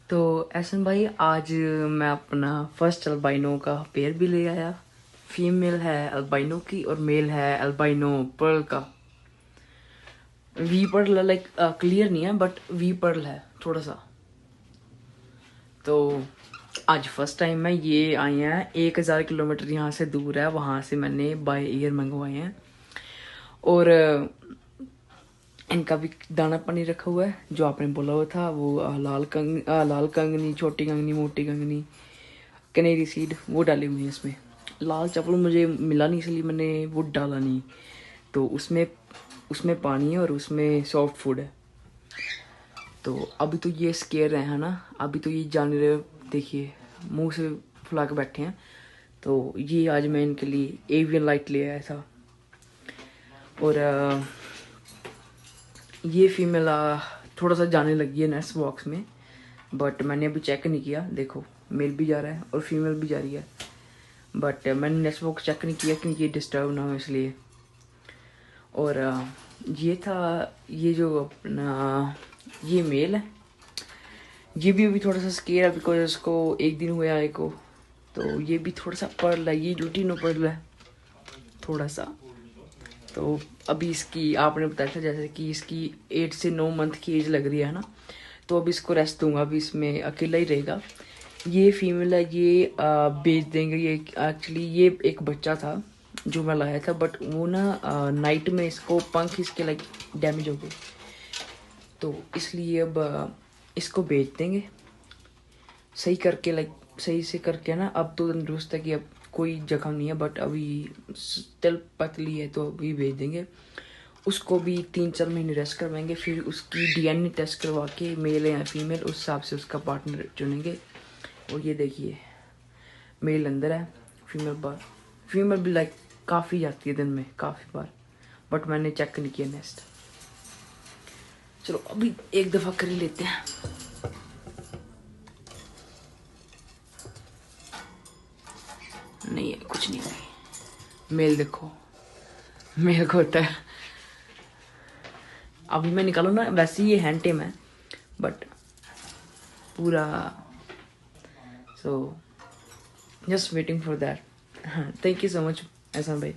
तो एहसन भाई, आज मैं अपना फर्स्ट अल्बाइनो का पेयर भी ले आया। फीमेल है अल्बाइनो की और मेल है अल्बाइनो पर्ल का। वी पर्ल लाइक क्लियर नहीं है बट वी पर्ल है थोड़ा सा। तो आज फर्स्ट टाइम में ये आए हैं, 1000 किलोमीटर यहाँ से दूर है, वहाँ से मैंने बाय एयर मंगवाए हैं। और इनका भी दाना पानी रखा हुआ है जो आपने बोला हुआ था, वो लाल कंगनी, छोटी कंगनी, मोटी कंगनी, कनेरी सीड, वो डाली हुई है इसमें। लाल चावल मुझे मिला नहीं इसलिए मैंने वो डाला नहीं। तो उसमें उसमें पानी है और उसमें सॉफ्ट फूड है। तो अभी तो ये स्केयर है ना, अभी तो ये जान रहे, देखिए मुंह से फुला के बैठे हैं। तो ये आज मैं इनके लिए एवियन लाइट ले आया था। और ये फीमेल थोड़ा सा जाने लगी है नेस्ट बॉक्स में, बट मैंने अभी चेक नहीं किया। देखो मेल भी जा रहा है और फीमेल भी जा रही है, बट मैंने नेस्ट बॉक्स चेक नहीं किया क्योंकि ये डिस्टर्ब ना हो इसलिए। और ये था, ये जो अपना ये मेल है, ये भी अभी थोड़ा सा स्केयर है बिकॉज इसको एक दिन हुआ आए को। तो ये भी थोड़ा सा पर्ल है, ये लुटीनो पर्ल है थोड़ा सा। तो अभी इसकी आपने बताया था जैसे कि इसकी 8 से 9 मंथ की एज लग रही है ना, तो अभी इसको रेस्ट दूंगा, अभी इसमें अकेला ही रहेगा। ये फीमेल है, ये बेच देंगे। ये एक्चुअली ये एक बच्चा था जो मैं लाया था, बट वो ना नाइट में इसको पंख इसके लाइक डैमेज हो गए, तो इसलिए अब इसको बेच देंगे सही करके, लाइक सही से करके ना। अब तो तंदुरुस्त है कि अब कोई जख्म नहीं है, बट अभी स्टिल पतली है तो अभी भेज देंगे। उसको भी 3-4 महीने रेस्ट करवाएंगे, फिर उसकी डीएनए टेस्ट करवा के मेल है या फीमेल उस हिसाब से उसका पार्टनर चुनेंगे। और ये देखिए मेल अंदर है, फीमेल बाहर। फीमेल भी लाइक काफ़ी जाती है दिन में काफ़ी बार, बट मैंने चेक नहीं किया नेस्ट। चलो अभी एक दफ़ा कर ही लेते हैं। नहीं है, कुछ नहीं है। मेल देखो, मेल को होता है। अभी मैं निकालू ना, वैसे ही ये हैंड टेम है बट पूरा, so just waiting for that. हाँ, थैंक यू सो मच एहसान भाई।